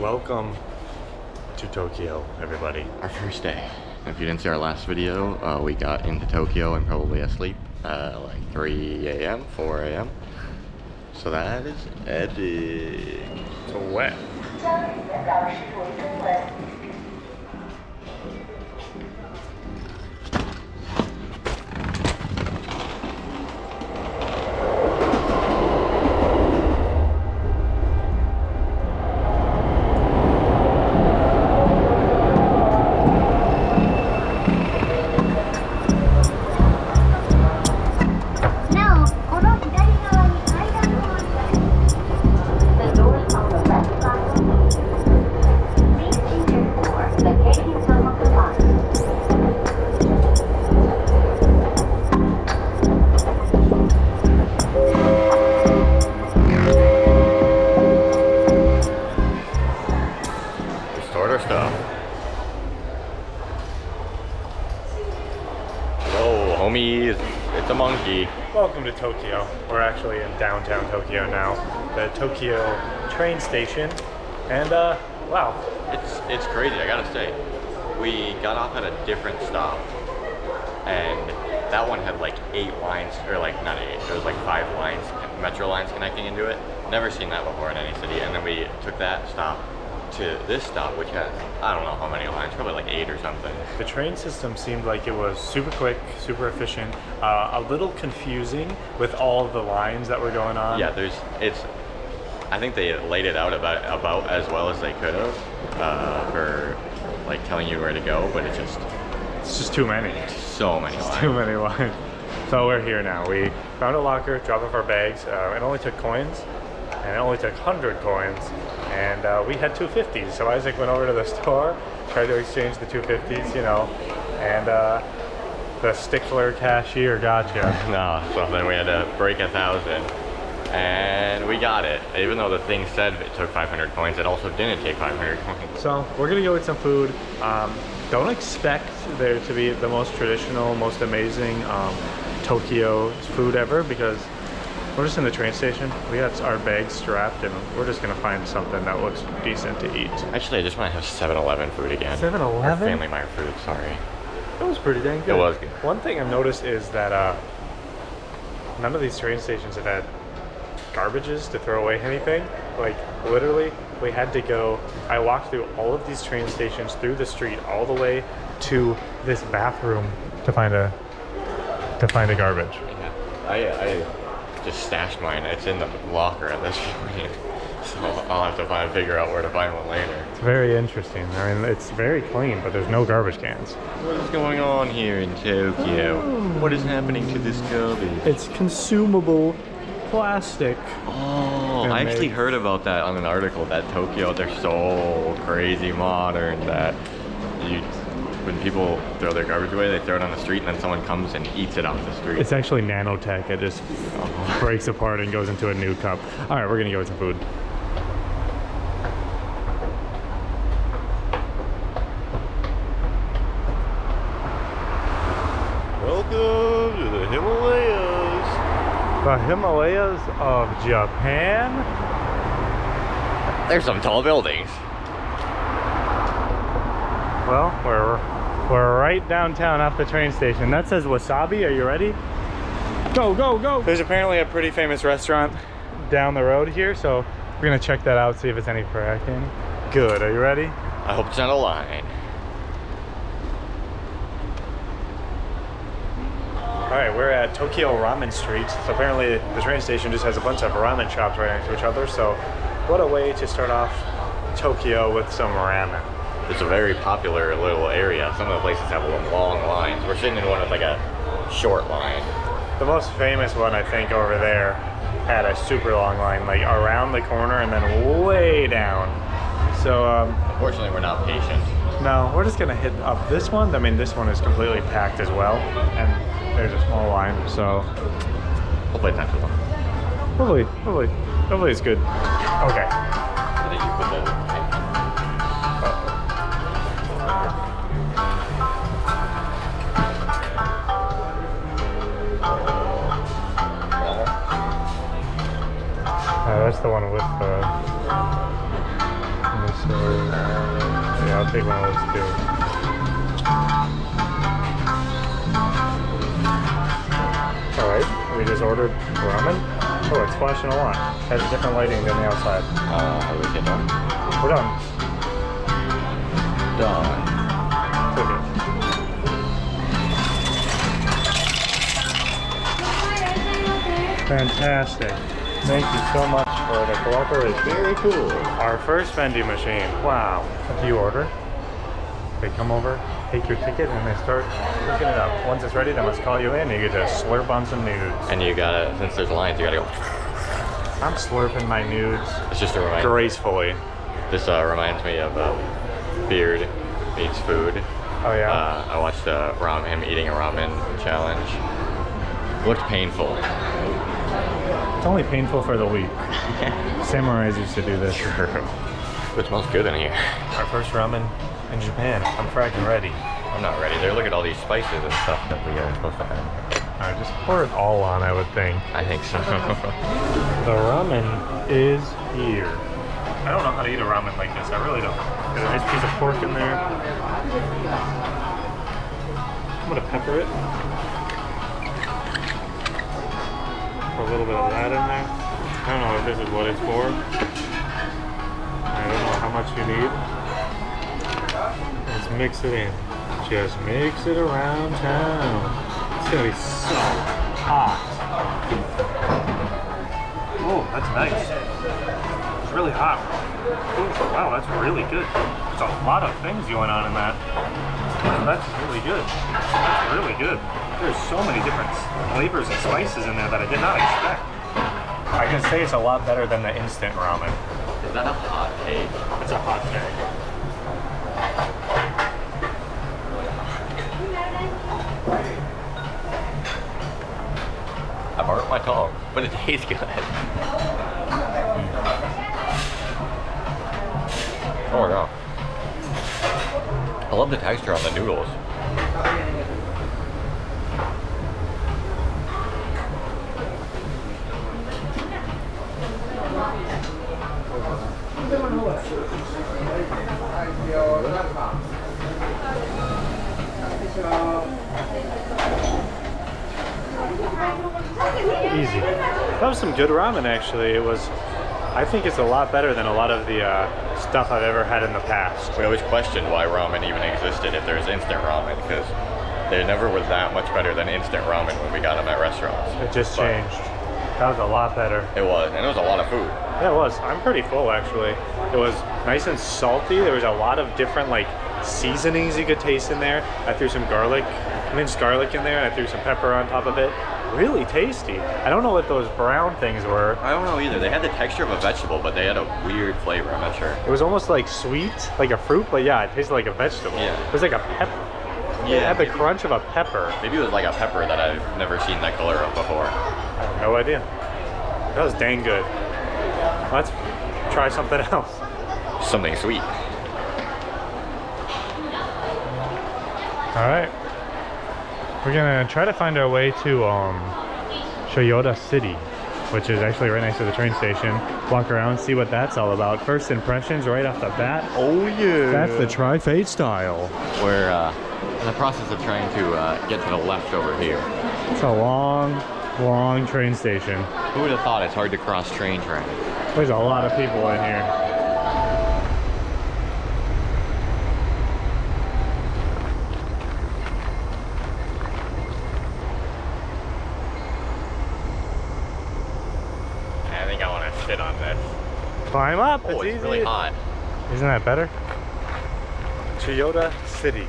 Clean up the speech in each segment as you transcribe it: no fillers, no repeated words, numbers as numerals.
Welcome to Tokyo, everybody. Our first day. If you didn't see our last video, we got into Tokyo and probably asleep at like 3 a.m., 4 a.m. So that is epic. So wet. It's a monkey. Welcome to Tokyo. We're actually in downtown Tokyo now, the Tokyo train station, and wow, it's crazy. I gotta say, we got off at a different stop, and that one had like 8 lines, or like not 8. There was like 5 lines, metro lines connecting into it. Never seen that before in any city. And then we took that stop to this stop, which has, I don't know how many lines, probably like 8 or something. The train system seemed like it was super quick, super efficient, a little confusing with all the lines that were going on. Yeah, I think they laid it out about as well as they could have for like telling you where to go, but it's just too many. So many lines. Too many lines. So we're here now. We found a locker, dropped off our bags. It only took coins, and it only took 100 coins. And we had 250s, so Isaac went over to the store, tried to exchange the 250s, you know, and the stickler cashier gotcha. No, so then we had to break 1,000, and we got it. Even though the thing said it took 500 coins, it also didn't take 500 coins. So we're gonna go eat some food. Don't expect there to be the most traditional, most amazing Tokyo food ever, because we're just in the train station. We got our bags strapped, and we're just gonna find something that looks decent to eat. Actually, I just want to have 7-Eleven food again. 7-Eleven? Or Family Mart food, sorry. It was pretty dang good. It was good. One thing I've noticed is that none of these train stations have had garbages to throw away anything. Like, literally, we had to go, I walked through all of these train stations, through the street, all the way to this bathroom to find a garbage. Yeah, I just stashed mine. It's in the locker at this point, so I'll have to figure out where to find one later. It's very interesting. I mean, it's very clean, but there's no garbage cans. What is going on here in Tokyo? What is happening to this garbage? It's consumable plastic. Oh, I actually heard about that on an article that Tokyo, they're so crazy modern that when people throw their garbage away, they throw it on the street, and then someone comes and eats it off the street. It's actually nanotech. It just breaks apart and goes into a new cup. All right, we're gonna go with some food. Welcome to the Himalayas. The Himalayas of Japan. There's some tall buildings. Well, we're right downtown off the train station. That says Wasabi. Are you ready? Go, go, go! There's apparently a pretty famous restaurant down the road here, so we're gonna check that out, see if it's any fracking. Good, are you ready? I hope it's not a line. Alright, we're at Tokyo Ramen Street. So apparently the train station just has a bunch of ramen shops right next to each other, so what a way to start off Tokyo with some ramen. It's a very popular little area. Some of the places have long lines. We're sitting in one with like a short line. The most famous one, I think, over there had a super long line, like around the corner and then way down. So, unfortunately, we're not patient. No, we're just gonna hit up this one. I mean, this one is completely packed as well, and there's a small line, so hopefully it's not too long. Hopefully it's good. Okay. I think you put the that's the one with the So, yeah, I'll take one of those too. Alright, we just ordered ramen. Oh, it's flashing a lot. Has different lighting than the outside. Are we getting done? We're done. Done. Okay. Fantastic. Thank you so much for the cooperation. Very cool. Our first vending machine. Wow. What do you order? They come over, take your ticket, and they start looking it up. Once it's ready, they must call you in. You get to slurp on some nudes. And you gotta, since there's lines, you gotta go. I'm slurping my nudes It's just a reminder. gracefully. This reminds me of Beard Eats Food. Oh yeah. I watched him eating a ramen challenge. Looked painful. It's only painful for the weak. Samurais used to do this. True. It smells good in here. Our first ramen in Japan. I'm fracking ready. I'm not ready. There, look at all these spices and stuff that we are supposed to have. Alright, just pour it all on, I would think. I think so. The ramen is here. I don't know how to eat a ramen like this. I really don't. Got a nice piece of pork in there. I'm gonna pepper it. Put a little bit of that in there. I don't know if this is what it's for. I don't know how much you need. Let's mix it in. Just mix it around town. It's gonna be so hot. Oh, that's nice. It's really hot. Ooh, wow, that's really good. There's a lot of things going on in that. That's really good. That's really good. There's so many different flavors and spices in there that I did not expect. I can say it's a lot better than the instant ramen. Is that a hot cake? It's a hot cake. I burnt my tongue, but it tastes good. Oh my god. I love the texture on the noodles. Easy. That was some good ramen, actually. It was. I think it's a lot better than a lot of the stuff I've ever had in the past. We always questioned why ramen even existed if there's instant ramen, because they never was that much better than instant ramen when we got them at restaurants. It just changed. That was a lot better. It was, and it was a lot of food. Yeah, it was. I'm pretty full, actually. It was nice and salty. There was a lot of different like seasonings you could taste in there. I threw some minced garlic in there, and I threw some pepper on top of it. Really tasty. I don't know what those brown things were. I don't know either. They had the texture of a vegetable, but they had a weird flavor. I'm not sure. It was almost like sweet, like a fruit, but yeah, it tasted like a vegetable. Yeah. It was like a pepper. Yeah. It had the crunch of a pepper. Maybe it was like a pepper that I've never seen that color of before. I have no idea. That was dang good. Let's try something else. Something sweet. All right. We're gonna try to find our way to Chiyoda City, which is actually right next to the train station. Walk around, see what that's all about. First impressions right off the bat. Oh yeah. That's the Trifate style. We're in the process of trying to get to the left over here. It's a long, long train station. Who would have thought it's hard to cross train tracks? There's a lot of people in here. I think I want to sit on this. Climb up, Oh, it's easy. really hot. Isn't that better? Chiyoda City.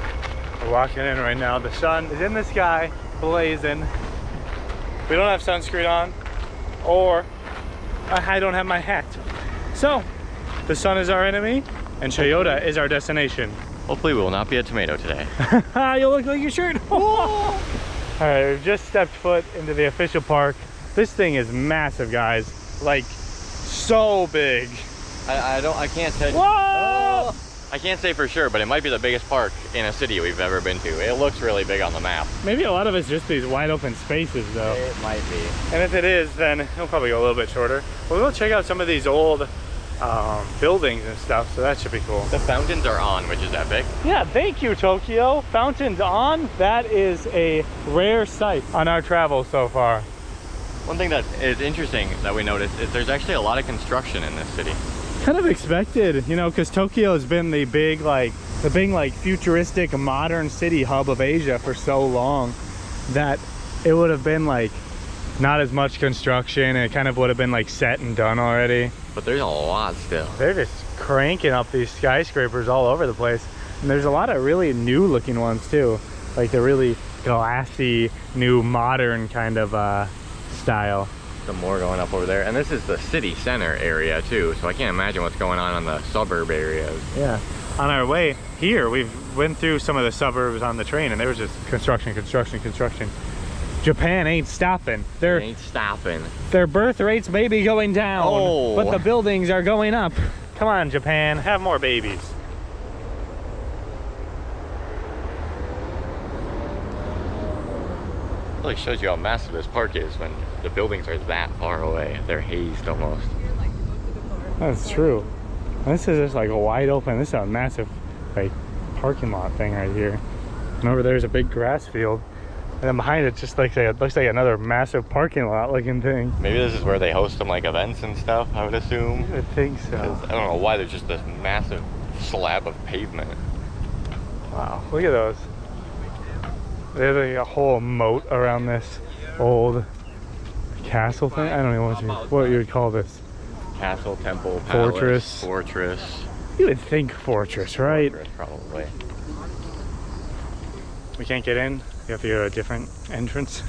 We're walking in right now. The sun is in the sky, blazing. We don't have sunscreen on, or I don't have my hat. So, the sun is our enemy, and Chiyoda is our destination. Hopefully we will not be a tomato today. You look like your shirt. All right, we've just stepped foot into the official park. This thing is massive, guys. Like, so big. I can't tell you. Whoa! I can't say for sure, but it might be the biggest park in a city we've ever been to. It looks really big on the map. Maybe a lot of it's just these wide open spaces, though. It might be. And if it is, then it'll probably go a little bit shorter. We'll go check out some of these old buildings and stuff, so that should be cool. The fountains are on, which is epic. Yeah, thank you, Tokyo. Fountains on. That is a rare sight on our travels so far. One thing that is interesting that we noticed is there's actually a lot of construction in this city. Kind of expected, you know, because Tokyo has been the big futuristic modern city hub of Asia for so long that it would have been like not as much construction, and it kind of would have been like set and done already. But there's a lot still. They're just cranking up these skyscrapers all over the place, and there's a lot of really new looking ones too, like the really glassy new modern kind of style. Some more going up over there, and this is the city center area too, so I can't imagine what's going on in the suburb areas. Yeah, on our way here we went through some of the suburbs on the train, and there was just construction. Japan ain't stopping. Their birth rates may be going down, but the buildings are going up. Come on, Japan, have more babies. Really shows you how massive this park is when the buildings are that far away. They're hazed almost. That's true. This is just like a wide open. This is a massive like parking lot thing right here. And over there's a big grass field. And then behind it just like it looks like another massive parking lot looking thing. Maybe this is where they host some like events and stuff, I would assume. I would think so. I don't know why there's just this massive slab of pavement. Wow, look at those. There's like a whole moat around this old castle thing. I don't know what you would call this. Castle, temple, palace, fortress. You would think fortress, right? Fortress, probably. We can't get in. You have to go to a different entrance.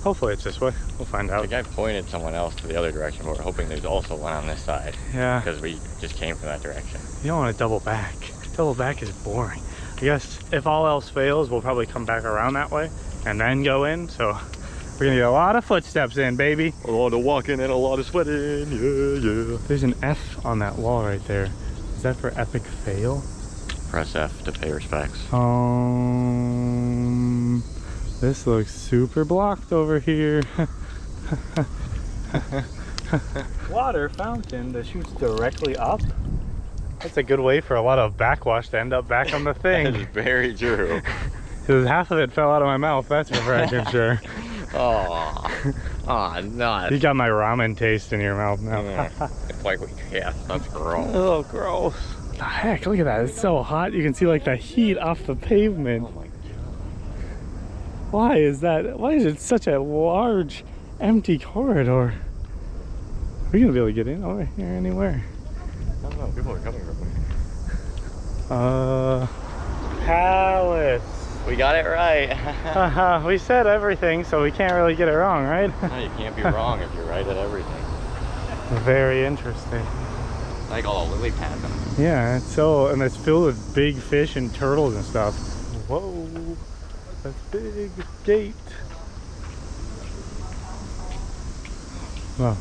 Hopefully it's this way. We'll find out. The guy pointed someone else to the other direction, but we're hoping there's also one on this side. Yeah. Because we just came from that direction. You don't want to double back. Double back is boring. I guess if all else fails, we'll probably come back around that way and then go in. So we're gonna get a lot of footsteps in, baby. A lot of walking and a lot of sweating. Yeah. There's an F on that wall right there. Is that for epic fail? Press F to pay respects. This looks super blocked over here. Water fountain that shoots directly up. That's a good way for a lot of backwash to end up back on the thing. That is very true. Because half of it fell out of my mouth, that's for freaking sure. Oh, no. You got my ramen taste in your mouth now. It's like, yeah, that's gross. Oh, gross. What the heck, look at that. It's so hot. You can see like the heat off the pavement. Oh my god. Why is that? Why is it such a large, empty corridor? Are we gonna be able to get in over here anywhere? I don't know, people are coming from Palace. We got it right. We said everything, so we can't really get it wrong, right? No, you can't be wrong if you're right at everything. Very interesting. Like all the lily pads. Yeah, and it's filled with big fish and turtles and stuff. Whoa, that's big gate. Wow,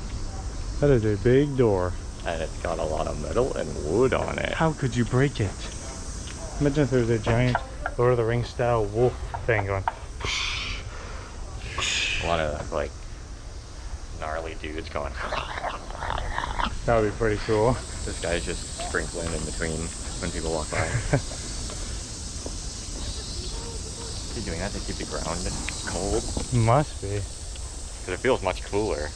that is a big door. And it's got a lot of metal and wood on it. How could you break it? Imagine if there was a giant Lord of the Rings style wolf thing going. A lot of like gnarly dudes going. That would be pretty cool. This guy's just sprinkling in between when people walk by. Is he doing that to keep the ground cold? Must be. Because it feels much cooler.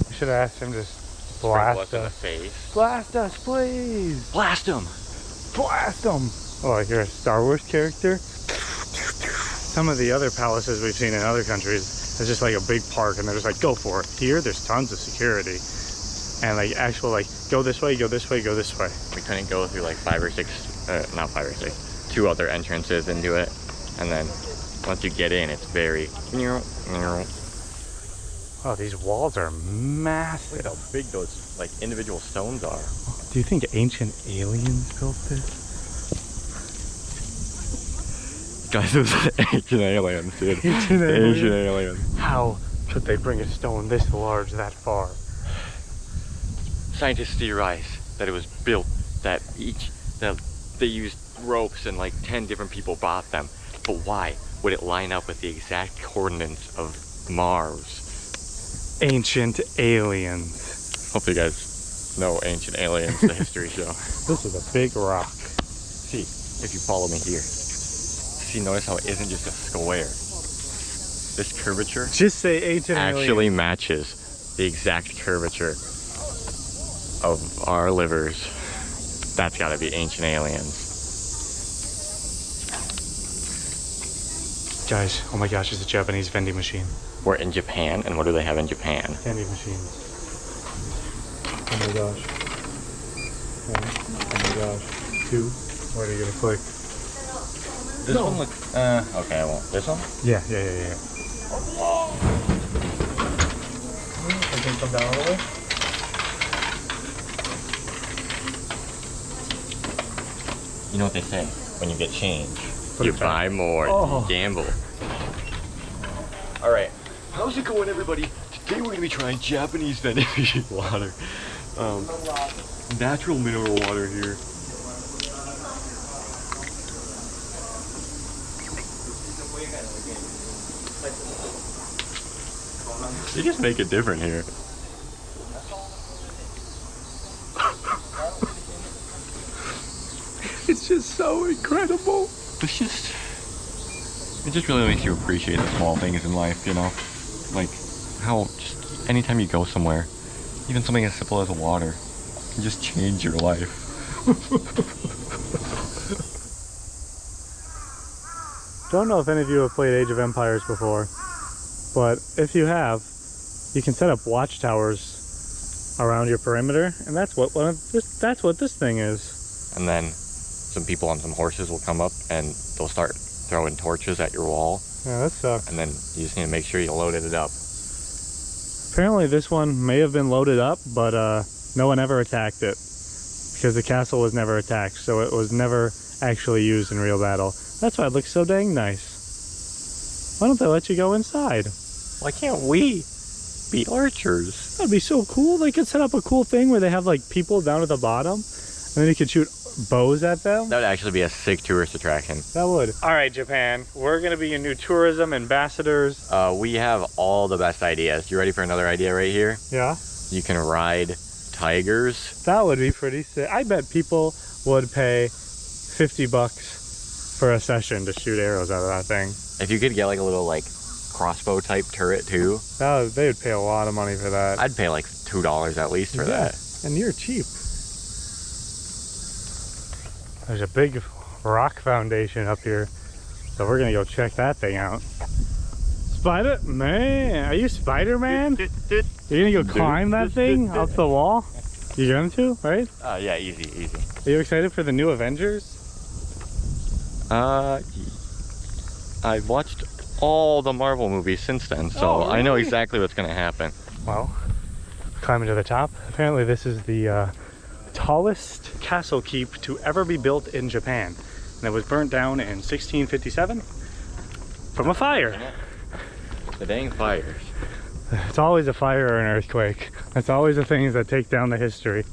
We should have asked him to just blast us. In the face. Blast us, please! Blast him! Blast him! Oh, like you're a Star Wars character? Some of the other palaces we've seen in other countries, it's just like a big park and they're just like, go for it. Here, there's tons of security. And like actual like, go this way, go this way, go this way. We couldn't go through like 5 or 6, not 5 or 6, 2 other entrances into it. And then once you get in, it's very... Oh, these walls are massive. Look at how big those like individual stones are. Do you think ancient aliens built this? Guys, it was ancient aliens, dude. Ancient aliens. How could they bring a stone this large that far? Scientists theorize that it was built that they used ropes and like 10 different people bought them. But why would it line up with the exact coordinates of Mars? Ancient aliens. Hope you guys No ancient aliens, the history show. This is a big rock. See, if you follow me here, see, notice how it isn't just a square. This curvature Just say ancient actually aliens. matches the exact curvature of our livers. That's gotta be ancient aliens. Guys, oh my gosh, it's a Japanese vending machine. We're in Japan, and what do they have in Japan? Candy machines. Oh my gosh. One. Oh my gosh. Two. Where are you gonna click? This one looks, okay, I won't. This one? Yeah. I can come down a little bit. You know what they say? When you get change, Put you it back. buy more, Oh. you gamble. Alright, how's it going, everybody? Today we're going to be trying Japanese vending machine water. Natural mineral water here. They just make it different here. It's just so incredible. It just really makes you appreciate the small things in life, you know? Like how just anytime you go somewhere, even something as simple as water can just change your life. Don't know if any of you have played Age of Empires before, but if you have, you can set up watchtowers around your perimeter, and that's what this thing is. And then some people on some horses will come up and they'll start throwing torches at your wall, Yeah, that sucks. and then you just need to make sure you loaded it up. Apparently this one may have been loaded up, but no one ever attacked it because the castle was never attacked, so it was never actually used in real battle. That's why it looks so dang nice. Why don't they let you go inside? Why can't we be archers? That'd be so cool. They could set up a cool thing where they have like people down at the bottom, and then you could shoot bows at them. That would actually be a sick tourist attraction. That would. All right, Japan. We're gonna be your new tourism ambassadors. We have all the best ideas. You ready for another idea right here? Yeah. You can ride tigers. That would be pretty sick. I bet people would pay $50 for a session to shoot arrows out of that thing. If you could get like a little like crossbow type turret too, They would pay a lot of money for that. I'd pay like $2 at least for that. And you're cheap. There's a big rock foundation up here, so we're gonna go check that thing out. Spider-Man, are you Spider-Man? You're gonna go climb that thing up the wall? You're going to, right? Yeah, easy. Are you excited for the new Avengers? I've watched all the Marvel movies since then, so Oh, I know really? exactly what's gonna happen. Well, climbing to the top. Apparently this is the tallest castle keep to ever be built in Japan. And it was burnt down in 1657 from a fire. The dang fires. It's always a fire or an earthquake. That's always the things that take down the history.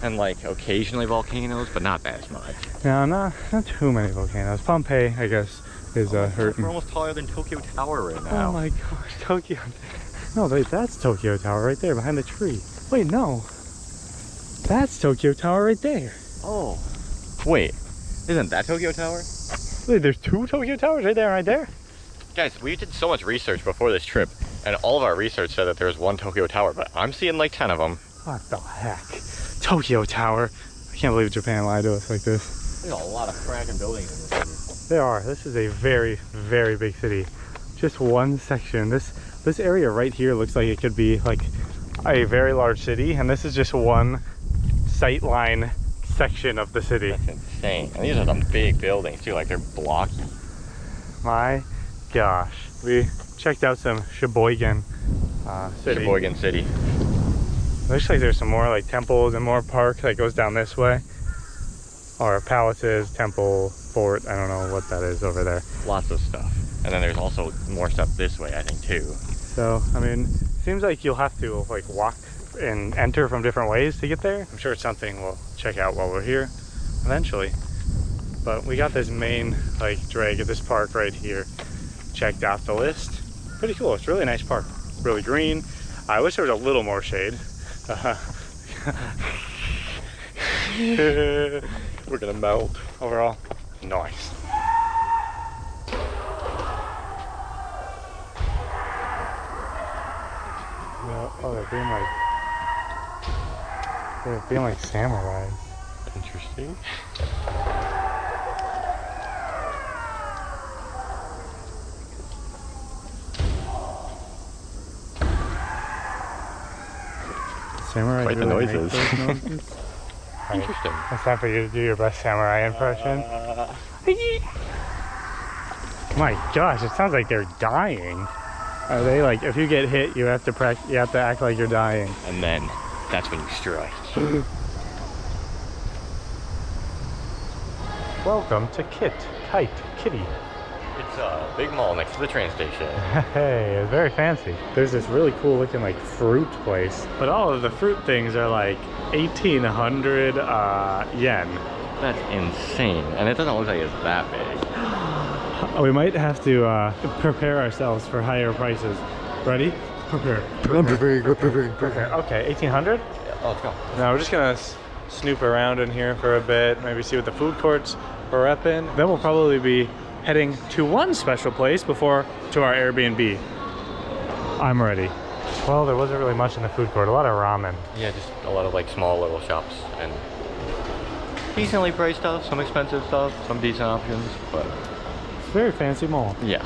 And like occasionally volcanoes, but not that much. No, not too many volcanoes. Pompeii, I guess, is hurting. We're almost taller than Tokyo Tower right now. Oh my gosh, Tokyo. No, wait, that's Tokyo Tower right there behind the tree. Wait, no. That's Tokyo Tower right there. Oh. Wait, isn't that Tokyo Tower? Wait, there's two Tokyo Towers right there and right there? Guys, we did so much research before this trip, and all of our research said that there was one Tokyo Tower, but I'm seeing like 10 of them. What the heck? Tokyo Tower. I can't believe Japan lied to us like this. There's a lot of cracking buildings in this city. There are. This is a very, very big city. Just one section. This area right here looks like it could be like a very large city, and this is just one sightline section of the city. That's insane. And these are some big buildings too, like they're blocky. My gosh. We checked out some Sheboygan city. Sheboygan City. Looks like there's some more like temples and more park that goes down this way. Or palaces, temple, fort, I don't know what that is over there. Lots of stuff. And then there's also more stuff this way, I think, too. So, I mean, seems like you'll have to like walk and enter from different ways to get there. I'm sure it's something we'll check out while we're here eventually. But we got this main like drag at this park right here. Checked off the list. Pretty cool. It's a really nice park. Really green. I wish there was a little more shade. We're gonna melt. Overall, nice. Oh, they're being like samurais. Interesting. Samurai Quite the really noises. make those noises? Right. Interesting. It's time for you to do your best samurai impression. My gosh, it sounds like they're dying. Are they like, if you get hit, you have to act like you're dying. And then that's when you strike. Welcome to Kitty. It's a big mall next to the train station. Hey, it's very fancy. There's this really cool looking like fruit place, but all of the fruit things are like 1,800 yen. That's insane. And it doesn't look like it's that big. We might have to prepare ourselves for higher prices. Ready? Prepare. I'm preparing. Okay, 1,800? Yeah, let's go. Now we're just gonna snoop around in here for a bit, maybe see what the food courts are up in. Then we'll probably be heading to one special place before to our Airbnb. I'm ready. Well, there wasn't really much in the food court, a lot of ramen. Yeah, just a lot of like small little shops and decently priced stuff, some expensive stuff, some decent options, but It's a very fancy mall. yes.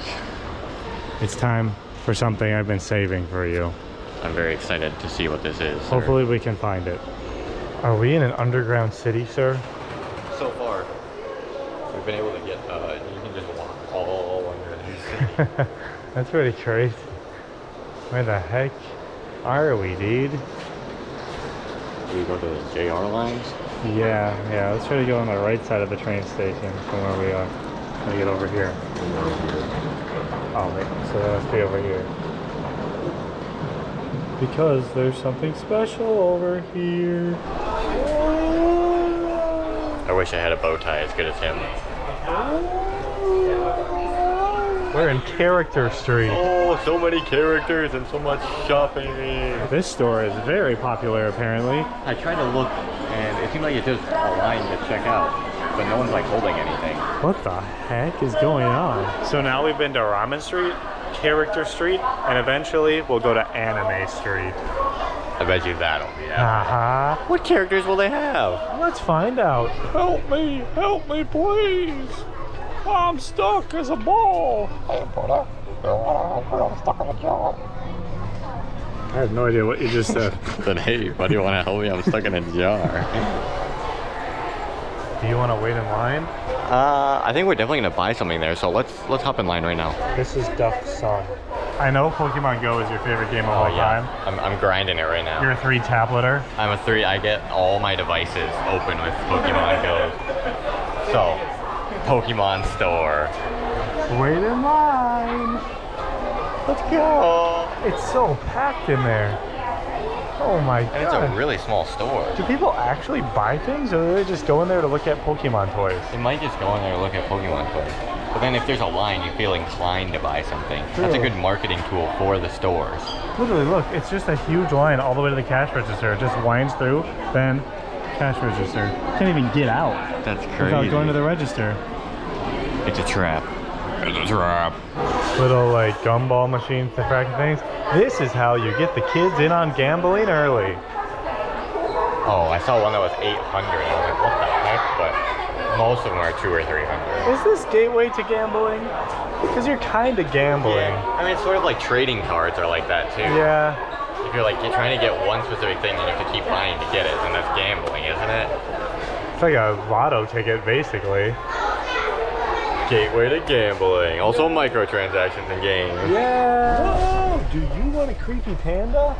It's time for something I've been saving for you. I'm very excited to see what this is. Hopefully we can find it. Are we in an underground city, sir? So far, we've been able to get, you can just walk all under this. That's pretty crazy. Where the heck are we, dude? Do we go to the JR lines? Yeah, let's try to go on the right side of the train station from where we are. Let me get over here. Oh, wait, so that must be over here. Because there's something special over here. I wish I had a bow tie as good as him. We're in Character Street. Oh, so many characters and so much shopping. This store is very popular, apparently. I tried to look and it seemed like it's just a line to check out, but no one's like holding anything. What the heck is going on? So now we've been to Ramen Street, Character Street, and eventually we'll go to Anime Street. I bet you that'll be it. What characters will they have? Let's find out. Help me, please. I'm stuck as a ball. I have no idea what you just said. Then hey, buddy, you want to help me? I'm stuck in a jar. Do you want to wait in line? I think we're definitely gonna buy something there, so let's hop in line right now. This is Duck's son. I know Pokemon Go is your favorite game of all time. I'm grinding it right now. You're a 3 tableter. I'm a 3. I get all my devices open with Pokemon Go. So, Pokemon Store. Wait in line. Let's go. It's so packed in there. Oh my god. And it's a really small store. Do people actually buy things, or do they just go in there to look at Pokemon toys? They might just go in there and look at Pokemon toys. But then if there's a line, you feel inclined to buy something. That's a good marketing tool for the stores. Literally, look, it's just a huge line all the way to the cash register. It just winds through, then cash register. Can't even get out. That's crazy. Without going to the register. It's a trap. It's a trap. Little like gumball machines to frack things. This is how you get the kids in on gambling early. Oh, I saw one that was 800. I was like, what the heck? But most of them are 200 or 300. Is this gateway to gambling? Because you're kind of gambling. Yeah. I mean, it's sort of like trading cards are like that too. Yeah. If you're trying to get one specific thing, then you have to keep buying to get it, and that's gambling, isn't it? It's like a lotto ticket, basically. Gateway to gambling. Also microtransactions in games. Yeah. Whoa, do you want a creepy panda?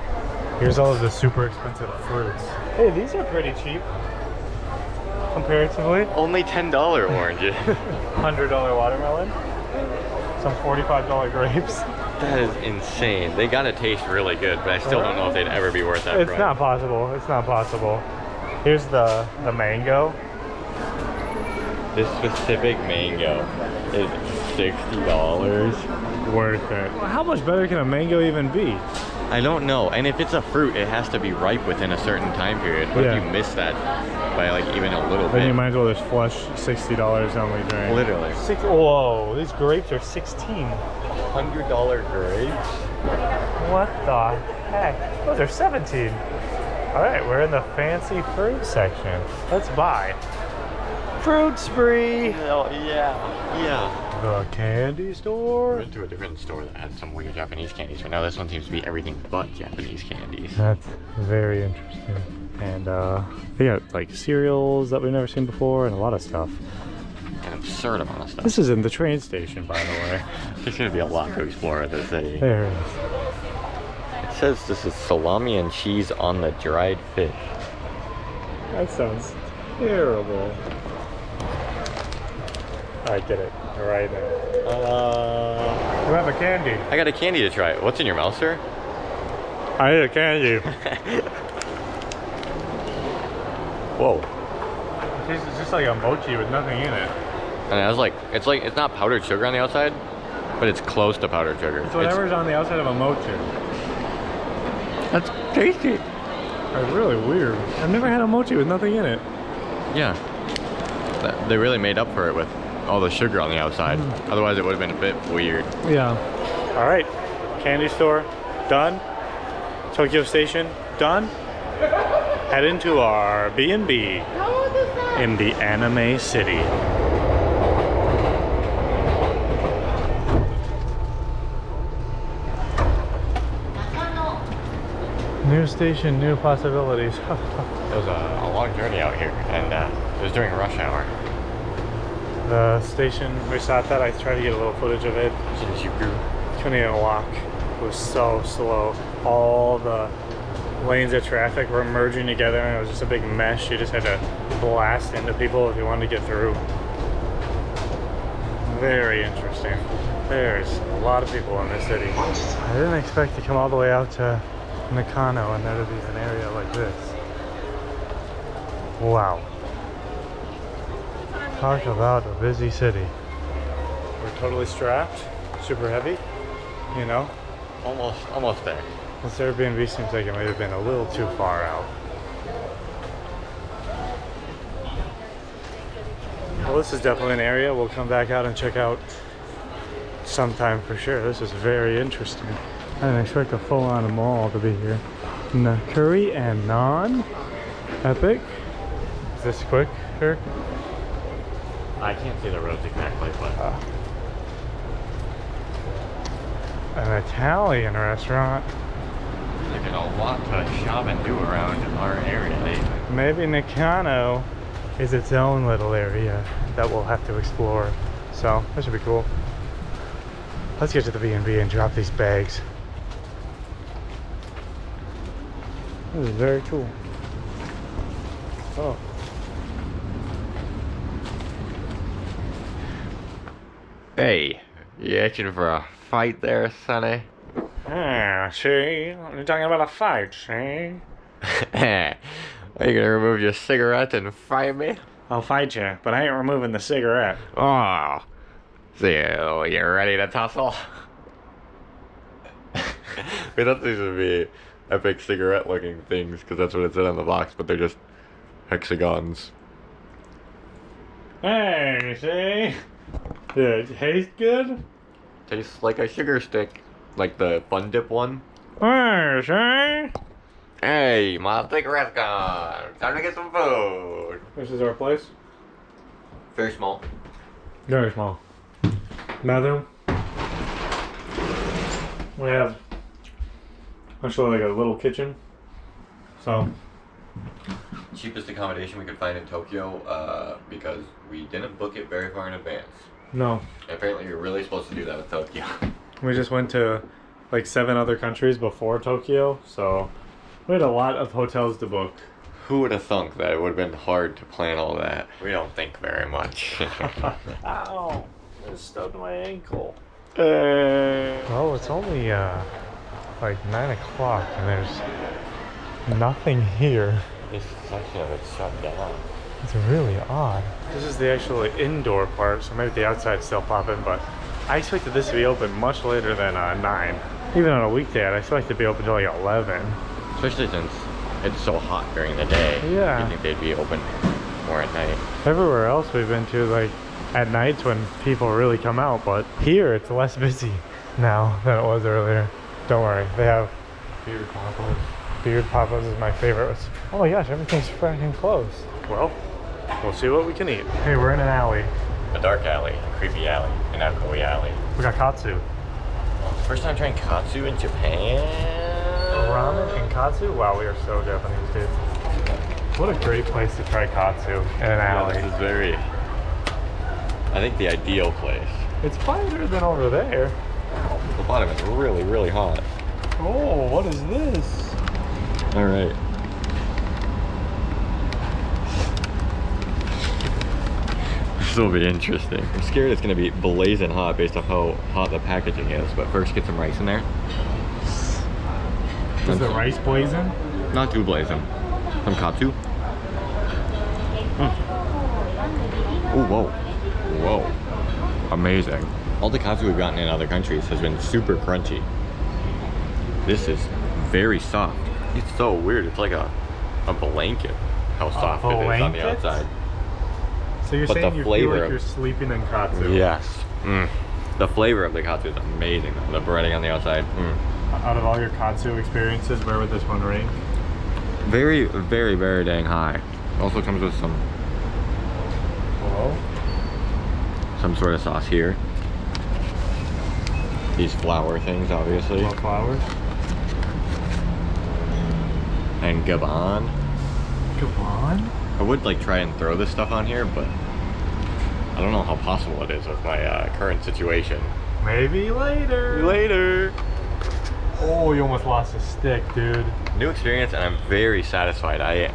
Here's all of the super expensive fruits. Hey, these are pretty cheap. Comparatively. Only $10 oranges. $100 watermelon. Some $45 grapes. That is insane. They gotta taste really good, but I still don't know if they'd ever be worth that It's price. not possible. It's not possible. Here's the mango. This specific mango is $60. Worth it. Well, how much better can a mango even be? I don't know. And if it's a fruit, it has to be ripe within a certain time period. What if you miss that by like even a little bit? Then you might as well just flush $60 only drink. Literally. Whoa, these grapes are 16. $100 grapes? What the heck? Those are 17. All right, we're in the fancy fruit section. Let's buy. Fruit spree. Oh, yeah. Yeah. The candy store. We went to a different store that had some weird Japanese candies, but now this one seems to be everything but Japanese candies. That's very interesting. And they got like cereals that we've never seen before and a lot of stuff. An absurd amount of stuff. This is in the train station, by the way. There's gonna be a lot to explore at this city. There it is. It says this is salami and cheese on the dried fish. That sounds terrible. I get it. Right there. You have a candy. I got a candy to try. What's in your mouth, sir? I ate a candy. Whoa. It's just like a mochi with nothing in it. And I was like, it's not powdered sugar on the outside, but it's close to powdered sugar. It's whatever's on the outside of a mochi. That's tasty. It's really weird. I've never had a mochi with nothing in it. Yeah. They really made up for it with all the sugar on the outside. Otherwise, it would have been a bit weird. Yeah. All right. Candy store, done. Tokyo Station, done. Head into our B&B in the anime city. New station, new possibilities. It was a long journey out here, and it was during rush hour. The station we stopped at, I tried to get a little footage of it. Shinjuku. Couldn't even walk. It was so slow. All the lanes of traffic were merging together and it was just a big mesh. You just had to blast into people if you wanted to get through. Very interesting. There's a lot of people in this city. I didn't expect to come all the way out to Nakano and there to be an area like this. Wow. Talk about a busy city. We're totally strapped, super heavy, you know? Almost there. This Airbnb seems like it might have been a little too far out. Well, this is definitely an area we'll come back out and check out sometime for sure. This is very interesting. I didn't expect a full-on mall to be here. Curry and naan. Epic. Is this quick, Kirk? I can't see the roads exactly, but an Italian restaurant. there's a lot to shop and do around our area. Maybe Nakano is its own little area that we'll have to explore. So that should be cool. Let's get to the B&B and drop these bags. This is very cool. Oh. Hey, you itching for a fight there, Sonny? Ah, see? You're talking about a fight, see? Are you gonna remove your cigarette and fight me? I'll fight you, but I ain't removing the cigarette. Oh, so you ready to tussle? We thought these would be epic cigarette-looking things, because that's what it said on the box, but they're just hexagons. Hey, see? Did it taste good? Tastes like a sugar stick, like the Fun Dip one. Hey, see? Hey, my cigarette's gone. Time to get some food. This is our place. Very small. Very small. Bathroom. We have actually like a little kitchen. So Cheapest accommodation we could find in Tokyo, because we didn't book it very far in advance. no, Apparently you're really supposed to do that with Tokyo. we just went to like 7 other countries before Tokyo, so we had a lot of hotels to book. Who would have thunk that it would have been hard to plan all that? We don't think very much. Ow! I stubbed my ankle. Well, it's only like 9 o'clock and there's nothing here. This section of it's shut down. It's really odd. This is the actual indoor part, so maybe the outside's still popping, but I expected this to be open much later than 9. Even on a weekday, I expect it to be open till like 11. Especially since it's so hot during the day. Yeah. You think they'd be open more at night? Everywhere else we've been to, like at nights when people really come out, but here it's less busy now than it was earlier. Don't worry, they have beard papas. Beard papas is my favorite. Oh my gosh, everything's freaking closed. Well, we'll see what we can eat. Hey, we're in an alley. A dark alley, a creepy alley, an echoey alley. We got Katsu. First time trying Katsu in Japan. Ramen and Katsu? Wow, we are so Japanese, dude. What a great place to try Katsu in an alley. This is very, I think, the ideal place. It's quieter than over there. The bottom is really, really hot. Oh, what is this? All right. This will be interesting. I'm scared it's gonna be blazing hot based off how hot the packaging is, but first get some rice in there. Is the rice blazing? Not too blazing. Some katsu. Oh, whoa. Whoa. Amazing. All the katsu we've gotten in other countries has been super crunchy. This is very soft. It's so weird. It's like a blanket how soft it is on the outside. So you're But saying the you flavor feel like of- you're sleeping in Katsu? Yes. The flavor of the katsu is amazing. The breading on the outside. Out of all your Katsu experiences, where would this one rank? Very, very, very dang high. Also comes with some sort of sauce here. These flour things, obviously. More flowers. And gaban. Gaban? I would like try and throw this stuff on here, but I don't know how possible it is with my current situation. Maybe later. Later. Oh, you almost lost a stick, dude. New experience, and I'm very satisfied. I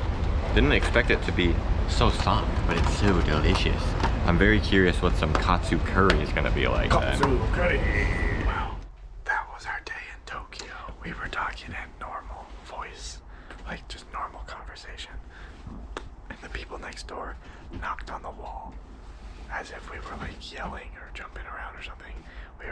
didn't expect it to be so soft, but it's so delicious. I'm very curious what some katsu curry is gonna be like then. curry. Well, that was our day in Tokyo. We were talking in normal voice, like just normal conversation. And the people next door knocked on the wall as if we were like yelling or jumping around or something. We were